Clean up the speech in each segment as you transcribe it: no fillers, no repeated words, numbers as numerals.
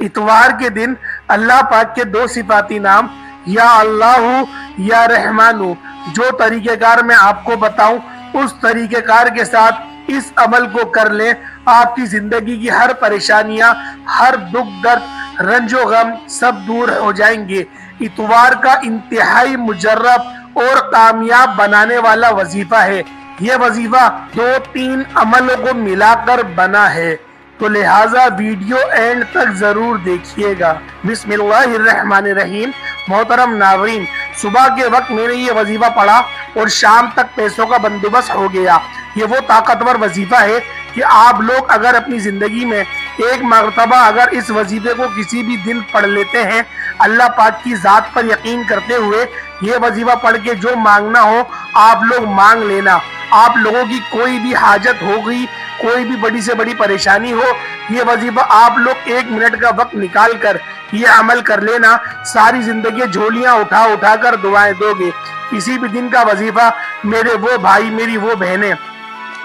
اتوار کے دن اللہ پاک کے دو صفاتی نام یا اللہ یا رحمانو جو طریقہ کار میں آپ کو بتاؤں اس طریقہ کار کے ساتھ اس عمل کو کر لیں، آپ کی زندگی کی ہر پریشانیاں، ہر دکھ درد، رنج و غم سب دور ہو جائیں گے۔ اتوار کا انتہائی مجرب اور کامیاب بنانے والا وظیفہ ہے۔ یہ وظیفہ 2-3 عملوں کو ملا کر بنا ہے، تو لہٰذا ویڈیو اینڈ تک ضرور دیکھیے گا۔ بسم اللہ الرحمن الرحیم۔ محترم ناظرین، صبح کے وقت میں نے یہ وظیفہ پڑھا اور شام تک پیسوں کا بندوبست ہو گیا۔ یہ وہ طاقتور وظیفہ ہے کہ آپ لوگ اگر اپنی زندگی میں ایک مرتبہ اگر اس وظیفے کو کسی بھی دن پڑھ لیتے ہیں، اللہ پاک کی ذات پر یقین کرتے ہوئے یہ وظیفہ پڑھ کے جو مانگنا ہو آپ لوگ مانگ لینا۔ آپ لوگوں کی کوئی بھی حاجت ہوگی، کوئی بھی بڑی سے بڑی پریشانی ہو، یہ وظیفہ آپ لوگ 1 منٹ کا وقت نکال کر یہ عمل کر لینا، ساری زندگی جھولیاں اٹھا اٹھا کر دعائیں دو گے۔ کسی بھی دن کا وظیفہ میرے وہ بھائی، میری وہ بہنیں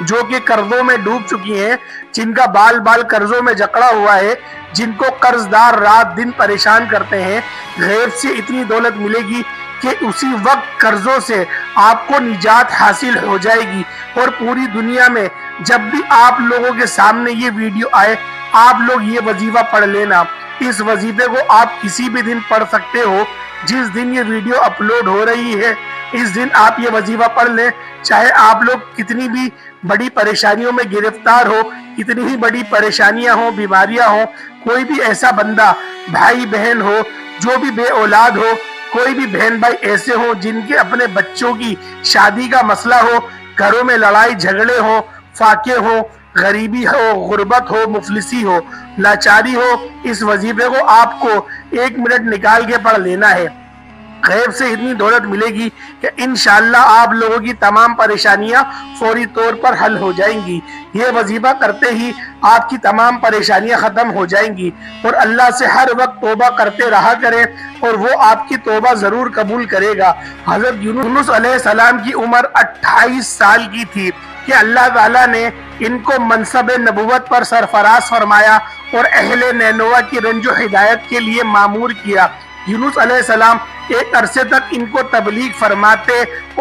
جو کہ قرضوں میں ڈوب چکی ہیں، جن کا بال بال قرضوں میں جکڑا ہوا ہے، جن کو قرض دار رات دن پریشان کرتے ہیں، غیب سے اتنی دولت ملے گی کہ اسی وقت قرضوں سے آپ کو نجات حاصل ہو جائے گی۔ اور پوری دنیا میں جب بھی آپ لوگوں کے سامنے یہ ویڈیو آئے، آپ لوگ یہ وظیفہ پڑھ لینا۔ اس وظیفے کو آپ کسی بھی دن پڑھ سکتے ہو، جس دن یہ ویڈیو اپلوڈ ہو رہی ہے اس دن آپ یہ وظیفہ پڑھ لیں، چاہے آپ لوگ کتنی بھی بڑی پریشانیوں میں گرفتار ہو، کتنی ہی بڑی پریشانیاں ہوں، بیماریاں ہوں، کوئی بھی ایسا بندہ بھائی بہن ہو جو بھی بے اولاد ہو، کوئی بھی بہن بھائی ایسے ہوں جن کے اپنے بچوں کی شادی کا مسئلہ ہو، گھروں میں لڑائی جھگڑے ہو، فاقے ہو، غریبی ہو، غربت ہو، مفلسی ہو، لاچاری ہو، اس وظیفے کو آپ کو 1 منٹ نکال کے پڑھ لینا ہے۔ غیب سے اتنی دولت ملے گی کہ انشاءاللہ آپ لوگوں کی تمام پریشانیاں فوری طور پر حل ہو جائیں گی۔ یہ وظیفہ کرتے ہی آپ کی تمام پریشانیاں ختم ہو جائیں گی، اور اللہ سے ہر وقت توبہ کرتے رہا کریں اور وہ آپ کی توبہ ضرور قبول کرے گا۔ حضرت یونس علیہ السلام کی عمر 28 سال کی تھی کہ اللہ تعالیٰ نے ان کو منصب نبوت پر سرفراز فرمایا اور اہل نینوہ کی رنج و ہدایت کے لیے مامور کیا۔ یونس علیہ السلام ایک عرصے تک ان کو تبلیغ فرماتے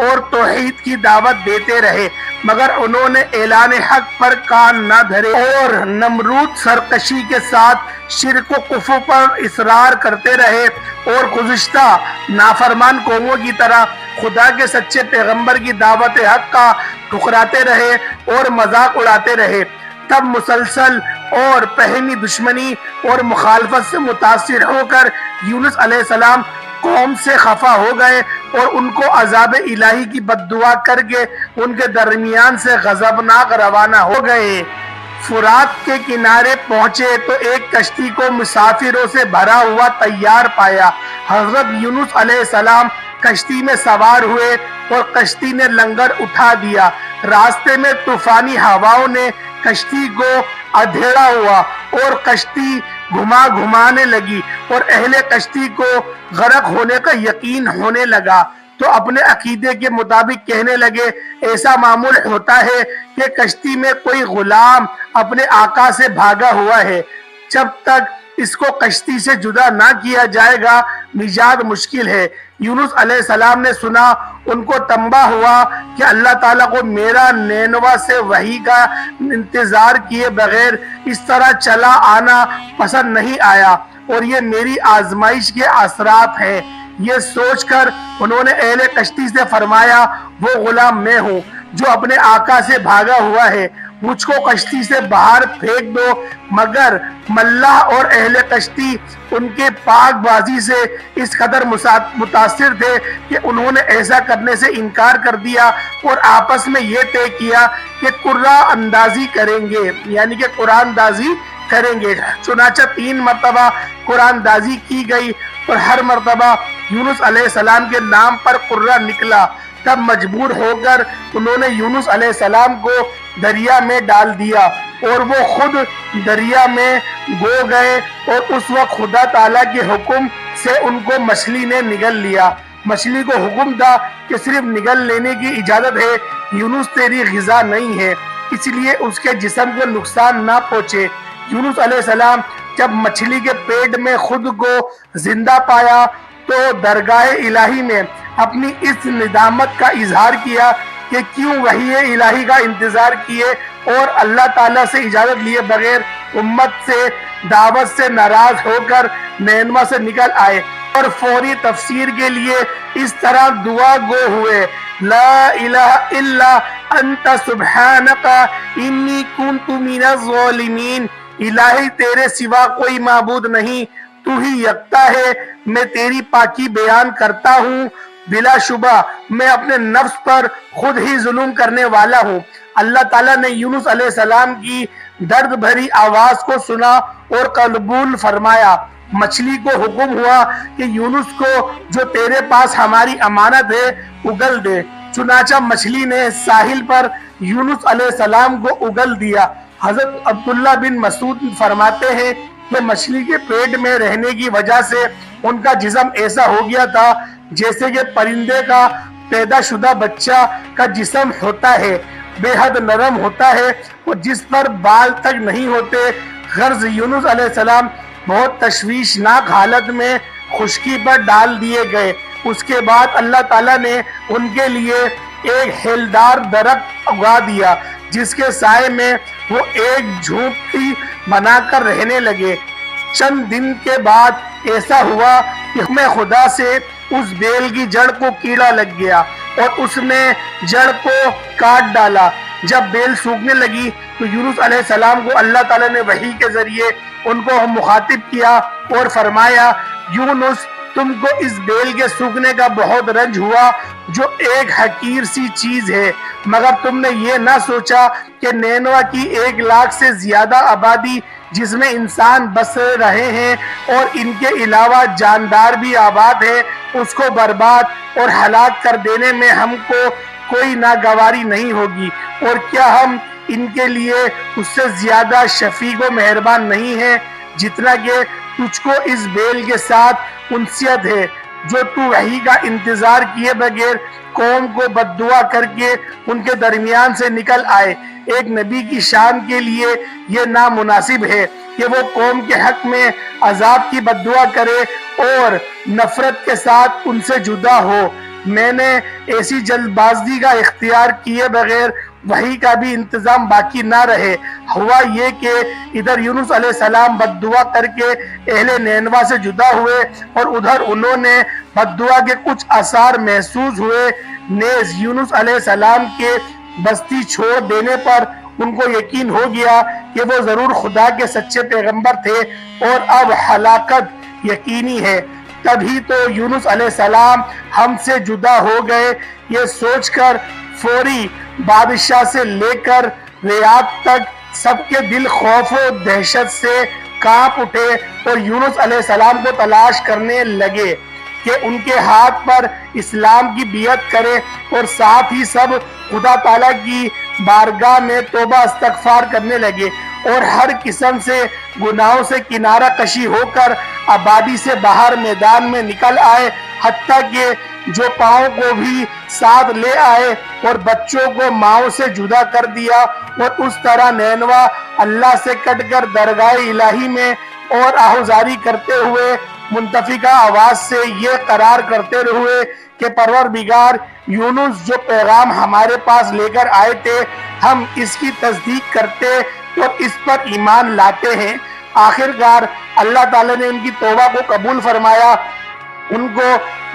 اور توحید کی دعوت دیتے رہے، مگر انہوں نے اعلان حق پر کان نہ دھرے اور نمرود سرکشی کے ساتھ شرک و کفر پر اصرار کرتے رہے، اور گزشتہ نافرمان قوموں کی طرح خدا کے سچے پیغمبر کی دعوت حق کا ٹھکراتے رہے اور مذاق اڑاتے رہے۔ تب مسلسل اور پہنی دشمنی اور مخالفت سے متاثر ہو کر یونس علیہ السلام قوم سے خفا ہو گئے اور ان کو عذاب الہی کی بد دعا کر کے ان کے درمیان سے غضبناک روانہ ہو گئے۔ فرات کے کنارے پہنچے تو ایک کشتی کو مسافروں سے بھرا ہوا تیار پایا۔ حضرت یونس علیہ السلام کشتی میں سوار ہوئے اور کشتی نے لنگر اٹھا دیا۔ راستے میں طوفانی ہواؤں نے کشتی کو ادھیڑا ہوا اور کشتی گھمانے لگی اور اہل کشتی کو غرق ہونے کا یقین ہونے لگا، تو اپنے عقیدے کے مطابق کہنے لگے، ایسا معمول ہوتا ہے کہ کشتی میں کوئی غلام اپنے آقا سے بھاگا ہوا ہے، جب تک اس کو کشتی سے جدا نہ کیا جائے گا نجات مشکل ہے۔ یونس علیہ السلام نے سنا، ان کو تنبہ ہوا کہ اللہ تعالیٰ کو میرا نینوا سے وحی کا انتظار کیے بغیر اس طرح چلا آنا پسند نہیں آیا، اور یہ میری آزمائش کے اثرات ہیں۔ یہ سوچ کر انہوں نے اہل کشتی سے فرمایا، وہ غلام میں ہوں جو اپنے آقا سے بھاگا ہوا ہے، مجھ کو کشتی سے باہر پھینک دو۔ مگر ملاح اور اہل کشتی ان کے پاک بازی سے اس قدر متاثر تھے کہ انہوں نے ایسا کرنے سے انکار کر دیا اور آپس میں یہ طے کیا کہ قرآن اندازی کریں گے، یعنی کہ قرآن اندازی کریں گے۔ چنانچہ 3 مرتبہ قرآن اندازی کی گئی اور ہر مرتبہ یونس علیہ السلام کے نام پر قرآن نکلا۔ تب مجبور ہو کر انہوں نے یونس علیہ السلام کو دریا میں ڈال دیا اور وہ خود دریا میں گو گئے، اور اس وقت خدا تعالیٰ کے حکم سے ان کو مچھلی نے نگل لیا۔ مچھلی کو حکم تھا کہ صرف نگل لینے کی اجازت ہے، یونس تیری غذا نہیں ہے، اس لیے اس کے جسم کو نقصان نہ پہنچے۔ یونس علیہ السلام جب مچھلی کے پیٹ میں خود کو زندہ پایا تو درگاہ الہی میں اپنی اس ندامت کا اظہار کیا کہ کیوں وحی الہی کا انتظار کیے اور اللہ تعالیٰ سے اجازت لیے بغیر امت سے دعوت سے ناراض ہو کر نینوا سے نکل آئے اور فوری تفسیر کے لیے اس طرح دعا گو ہوئے: لا الہ الا انت سبحانک انی کنت من الظالمین۔ الہی تیرے سوا کوئی معبود نہیں، تو ہی یکتا ہے، میں تیری پاکی بیان کرتا ہوں، بلا شبہ میں اپنے نفس پر خود ہی ظلم کرنے والا ہوں۔ اللہ تعالیٰ نے یونس علیہ السلام کی درد بھری آواز کو سنا اور قبول فرمایا۔ مچھلی کو حکم ہوا کہ یونس کو جو تیرے پاس ہماری امانت ہے اگل دے۔ چنانچہ مچھلی نے ساحل پر یونس علیہ السلام کو اگل دیا۔ حضرت عبداللہ بن مسعود فرماتے ہیں کہ مچھلی کے پیٹ میں رہنے کی وجہ سے ان کا جسم ایسا ہو گیا تھا جیسے کہ پرندے کا پیدا شدہ بچہ کا جسم ہوتا ہے، بے حد نرم ہوتا ہے اور جس پر بال تک نہیں ہوتے۔ غرض یونس علیہ السلام بہت تشویشناک حالت میں خشکی پر ڈال دیے گئے۔ اس کے بعد اللہ تعالیٰ نے ان کے لیے ایک ہیلدار درخت اگا دیا جس کے سائے میں وہ ایک جھونپڑی بنا کر رہنے لگے۔ چند دن کے بعد ایسا ہوا کہ حکم خدا سے اس بیل کی جڑ کو کیڑا لگ گیا اور اس نے جڑ کو کاٹ ڈالا۔ جب بیل سوکھنے لگی تو یونس علیہ السلام کو اللہ تعالیٰ نے وحی کے ذریعے ان کو مخاطب کیا اور فرمایا: یونس، تم کو اس بیل کے سوکھنے کا بہت رنج ہوا جو ایک حقیر سی چیز ہے، مگر تم نے یہ نہ سوچا کہ نینوا کی 1,00,000 سے زیادہ آبادی جس میں انسان بس رہے ہیں اور ان کے علاوہ جاندار بھی آباد ہے، اس کو برباد اور ہلاک کر دینے میں ہم کو کوئی ناگواری نہیں ہوگی، اور کیا ہم ان کے لیے اس سے زیادہ شفیق و مہربان نہیں ہیں جتنا کہ تجھ کو اس بیل کے ساتھ انسیت ہے جو تو وحی کا انتظار کیے بغیر قوم کو بددعا کر کے ان کے درمیان سے نکل آئے۔ ایک نبی کی شان کے لیے یہ نامناسب ہے کہ وہ قوم کے حق میں عذاب کی بددعا کرے اور نفرت کے ساتھ ان سے جدا ہو۔ میں نے ایسی جلد بازی کا اختیار کیے بغیر وحی کا بھی انتظام باقی نہ رہے۔ ہوا یہ کہ ادھر یونس علیہ السلام بددعا کر کے اہل نینوا سے جدا ہوئے اور ادھر انہوں نے بددعا کے کچھ آثار محسوس ہوئے۔ نیز یونس علیہ السلام کے بستی چھوڑ دینے پر ان کو یقین ہو گیا کہ وہ ضرور خدا کے سچے پیغمبر تھے اور اب ہلاکت یقینی ہے۔ تبھی تو یونس علیہ السلام ہم سے جدا ہو گئے۔ یہ سوچ کر فوری بادشاہ سے لے کر ریاض تک سب کے دل خوف و دہشت سے کانپ اٹھے اور یونس علیہ السلام کو تلاش کرنے لگے کہ ان کے ہاتھ پر اسلام کی بیعت کرے، اور ساتھ ہی سب خدا تعالیٰ کی بارگاہ میں توبہ استغفار کرنے لگے اور ہر قسم سے گناہوں سے کنارہ کشی ہو کر آبادی سے باہر میدان میں نکل آئے، حتیٰ کہ جو پاؤں کو بھی ساتھ لے آئے اور بچوں کو ماؤں سے جدا کر دیا، اور اس طرح نینوا اللہ سے کٹ کر درگاہ الہی میں اور آہوزاری کرتے ہوئے منتفقہ آواز سے یہ قرار کرتے ہوئے کہ پروردگار، یونس جو پیغام ہمارے پاس لے کر آئے تھے ہم اس کی تصدیق کرتے اور اس پر ایمان لاتے ہیں۔ آخر کار اللہ تعالیٰ نے ان کی توبہ کو قبول فرمایا، ان کو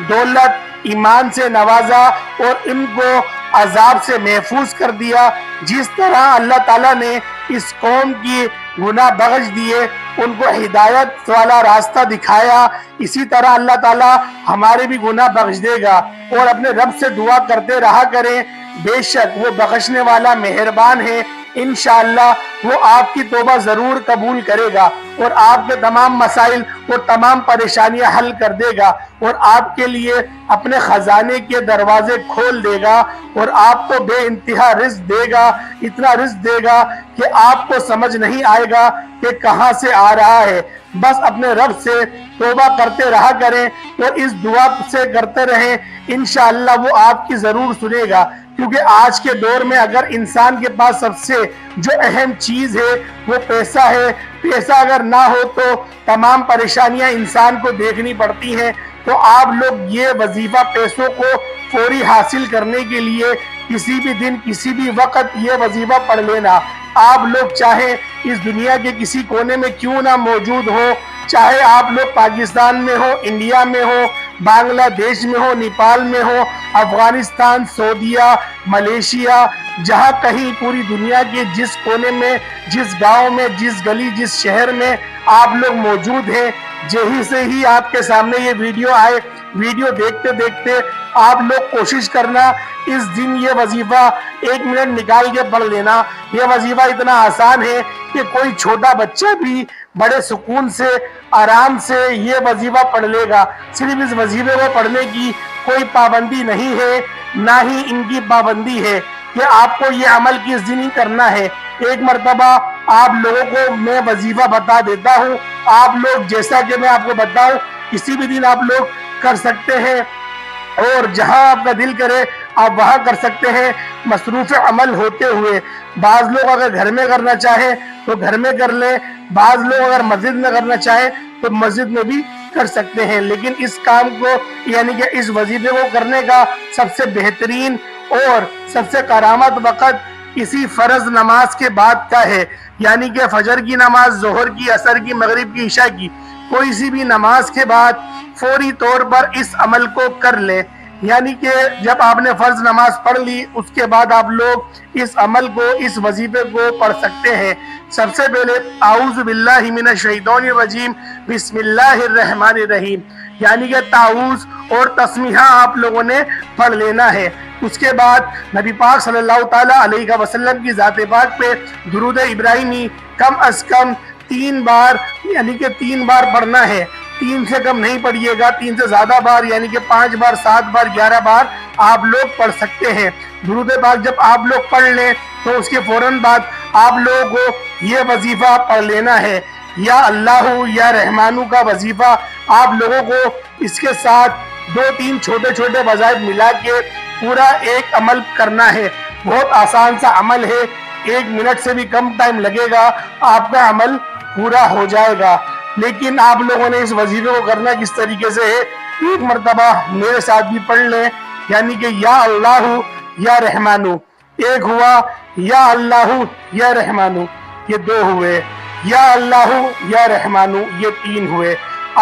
دولت ایمان سے نوازا اور ان کو عذاب سے محفوظ کر دیا۔ جس طرح اللہ تعالیٰ نے اس قوم کی گناہ بخش دیے، ان کو ہدایت والا راستہ دکھایا، اسی طرح اللہ تعالیٰ ہمارے بھی گناہ بخش دے گا۔ اور اپنے رب سے دعا کرتے رہا کریں، بے شک وہ بخشنے والا مہربان ہے۔ انشاءاللہ وہ آپ کی توبہ ضرور قبول کرے گا اور آپ کے تمام مسائل اور تمام پریشانیاں حل کر دے گا اور آپ کے لیے اپنے خزانے کے دروازے کھول دے گا اور آپ کو بے انتہا رزق دے گا، اتنا رزق دے گا کہ آپ کو سمجھ نہیں آئے گا کہ کہاں سے آ رہا ہے۔ بس اپنے رب سے توبہ کرتے رہا کریں اور اس دعا سے کرتے رہیں، انشاءاللہ وہ آپ کی ضرور سنے گا، کیونکہ آج کے دور میں اگر انسان کے پاس سب سے جو اہم چیز ہے وہ پیسہ ہے۔ پیسہ اگر نہ ہو تو تمام پریشانیاں انسان کو دیکھنی پڑتی ہیں۔ تو آپ لوگ یہ وظیفہ پیسوں کو فوری حاصل کرنے کے لیے کسی بھی دن کسی بھی وقت یہ وظیفہ پڑھ لینا۔ آپ لوگ چاہے اس دنیا کے کسی کونے میں کیوں نہ موجود ہو، چاہے آپ لوگ پاکستان میں ہو، انڈیا میں ہو، بنگلہ دیش میں ہو، نیپال میں ہو، افغانستان، سعودیہ، ملیشیا، جہاں کہیں پوری دنیا کے جس کونے میں، جس گاؤں میں، جس گلی، جس شہر میں آپ لوگ موجود ہیں، جہیں سے ہی آپ کے سامنے یہ ویڈیو آئے، ویڈیو دیکھتے دیکھتے آپ لوگ کوشش کرنا اس دن یہ وظیفہ 1 منٹ نکال کے پڑھ لینا۔ یہ وظیفہ اتنا آسان ہے کہ کوئی چھوٹا بچہ بھی بڑے سکون سے، آرام سے یہ وظیفہ پڑھ لے گا۔ صرف اس وظیفے کو پڑھنے کی کوئی پابندی نہیں ہے، نہ ہی ان کی پابندی ہے کہ آپ کو یہ عمل کس دن ہی کرنا ہے۔ ایک مرتبہ آپ لوگوں کو میں وظیفہ بتا دیتا ہوں، آپ لوگ جیسا کہ میں آپ کو بتاؤں کسی بھی دن آپ لوگ کر سکتے ہیں، اور جہاں آپ کا دل کرے آپ وہاں کر سکتے ہیں مصروف عمل ہوتے ہوئے۔ بعض لوگ اگر گھر میں کرنا چاہیں تو گھر میں کر لیں، بعض لوگ اگر مسجد میں کرنا چاہیں تو مسجد میں بھی کر سکتے ہیں۔ لیکن اس کام کو یعنی کہ اس وظیفے کو کرنے کا سب سے بہترین اور سب سے کرامت وقت کسی فرض نماز کے بعد کا ہے، یعنی کہ فجر کی نماز، ظہر کی، عصر کی، مغرب کی، عشاء کی، کوئی سی بھی نماز کے بعد فوری طور پر اس عمل کو کر لیں۔ یعنی کہ جب آپ نے فرض نماز پڑھ لی اس کے بعد آپ لوگ اس عمل کو، اس وظیفے کو پڑھ سکتے ہیں۔ سب سے پہلے اعوذ باللہ من الشیطان الرجیم بسم اللہ الرحمن الرحیم، یعنی کہ تعوذ اور تسمیہ آپ لوگوں نے پڑھ لینا ہے۔ اس کے بعد نبی پاک صلی اللہ تعالیٰ علیہ وسلم کی ذات پاک پہ درود ابراہیمی کم از کم 3 بار یعنی کہ 3 بار پڑھنا ہے۔ 3 سے کم نہیں پڑھیے گا، 3 سے زیادہ بار یعنی کہ 5 بار، 7 بار، 11 بار آپ لوگ پڑھ سکتے ہیں۔ درود پاک جب آپ لوگ پڑھ لیں تو اس کے فوراً بعد آپ لوگوں کو یہ وظیفہ پڑھ لینا ہے، یا اللہ یا رحمانو کا وظیفہ۔ آپ لوگوں کو اس کے ساتھ 2-3 چھوٹے چھوٹے وظائف ملا کے پورا ایک عمل کرنا ہے۔ بہت آسان سا عمل ہے، 1 منٹ سے بھی کم ٹائم لگے گا، آپ کا عمل پورا ہو جائے گا۔ لیکن آپ لوگوں نے اس وظیفے کو کرنا کس طریقے سے ہے، ایک مرتبہ میرے ساتھ بھی پڑھ لیں، یعنی کہ یا اللہ یا رحمانو، ایک ہوا، یا اللہ یا رحمانو یہ 2 ہوئے، یا اللہ یا رحمانو یہ 3 ہوئے۔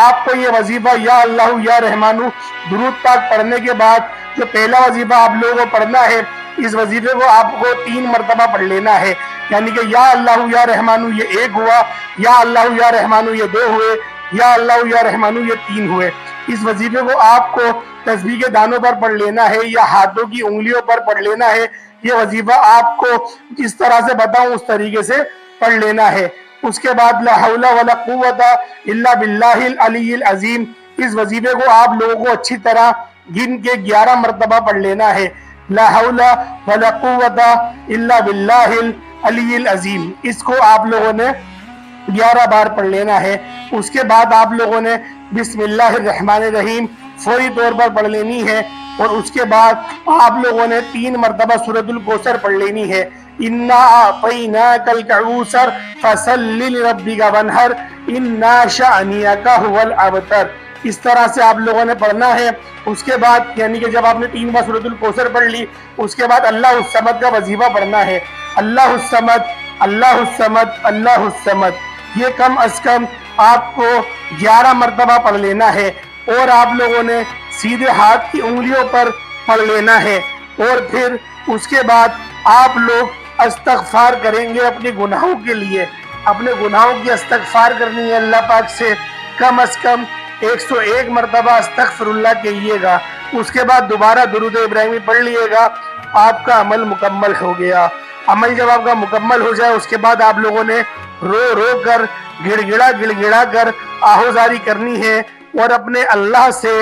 آپ کو یہ وظیفہ یا اللہ یا رحمانو درود پاک پڑھنے کے بعد جو پہلا وظیفہ آپ لوگوں کو پڑھنا ہے، اس وظیفے کو آپ کو 3 مرتبہ پڑھ لینا ہے، یعنی کہ یا اللہ یا رحمانو یہ 1 ہوا، یا اللہ یا رحمانو یہ 2 ہوئے، یا اللہ یا رحمانو یہ 3 ہوئے۔ اس وظیفے کو آپ کو تسبیح کے دانوں پر پڑھ لینا ہے یا ہاتھوں کی انگلیوں پر پڑھ لینا ہے۔ یہ وظیفہ آپ کو جس طرح سے بتاؤں اس طریقے سے پڑھ لینا ہے۔ اس کے بعد لا حول ولا قوت الا باللہ العلی العظیم، اس وظیفے کو آپ لوگوں کو اچھی طرح گن کے 11 مرتبہ پڑھ لینا ہے۔ لا حول ولا قوت الا باللہ العلی العظیم، اس کو آپ لوگوں نے 11 بار پڑھ لینا ہے۔ اس کے بعد آپ لوگوں نے بسم اللہ الرحمن الرحیم فوری طور پر پڑھ لینی ہے، اور اس کے بعد آپ لوگوں نے 3 مرتبہ سورۃ الکوثر پڑھ لینی ہے۔ انا اعطیناک الکوثر فصل لربک وانحر ان شانئک ھو الابتر، اس طرح سے آپ لوگوں نے پڑھنا ہے۔ اس کے بعد یعنی کہ جب آپ نے 3 بار سورۃ الکوثر پڑھ لی، اس کے بعد اللہ الصمد کا وظیفہ پڑھنا ہے۔ اللہ الصمد، اللہ الصمد، اللہ الصمد، یہ کم از کم آپ کو 11 مرتبہ پڑھ لینا ہے، اور آپ لوگوں نے سیدھے ہاتھ کی انگلیوں پر پڑھ لینا ہے۔ اور پھر اس کے بعد آپ لوگ استغفار کریں گے اپنے گناہوں کے لیے، اپنے گناہوں کی استغفار کرنی ہے اللہ پاک سے، کم از کم 101 مرتبہ استغفر اللہ کہیے گا۔ اس کے بعد دوبارہ درود ابراہیمی پڑھ لیے گا، آپ کا عمل مکمل ہو گیا۔ عمل جب آپ کا مکمل ہو جائے اس کے بعد آپ لوگوں نے رو رو کر، گڑ گڑا کر آہوزاری کرنی ہے، اور اپنے اللہ سے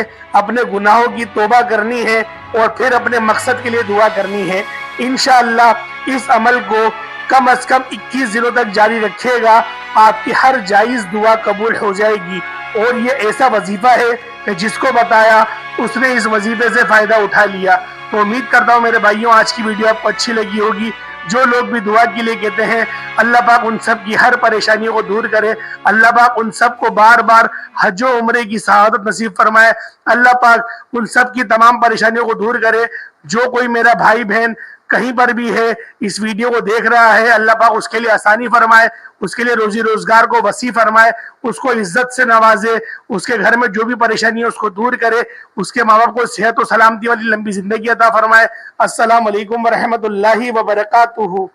اپنے گناہوں کی توبہ کرنی ہے، اور پھر اپنے مقصد کے لیے دعا کرنی ہے۔ انشاءاللہ اس عمل کو کم از کم 21 دنوں تک جاری رکھے گا، آپ کی ہر جائز دعا قبول ہو جائے گی۔ اور یہ ایسا وظیفہ ہے کہ جس کو بتایا اس نے اس وظیفے سے فائدہ اٹھا لیا۔ تو امید کرتا ہوں میرے بھائیوں آج کی ویڈیو آپ کو اچھی لگی ہوگی۔ جو لوگ بھی دعا کے لیے کہتے ہیں اللہ پاک ان سب کی ہر پریشانی کو دور کرے، اللہ پاک ان سب کو بار بار حج و عمرے کی سعادت نصیب فرمائے، اللہ پاک ان سب کی تمام پریشانیوں کو دور کرے۔ جو کوئی میرا بھائی بہن کہیں پر بھی ہے اس ویڈیو کو دیکھ رہا ہے، اللہ پاک اس کے لیے آسانی فرمائے، اس کے لیے روزی روزگار کو وسیع فرمائے، اس کو عزت سے نوازے، اس کے گھر میں جو بھی پریشانی ہے اس کو دور کرے، اس کے ماں باپ کو صحت و سلامتی والی لمبی زندگی عطا فرمائے۔ السلام علیکم ورحمۃ اللہ وبرکاتہ۔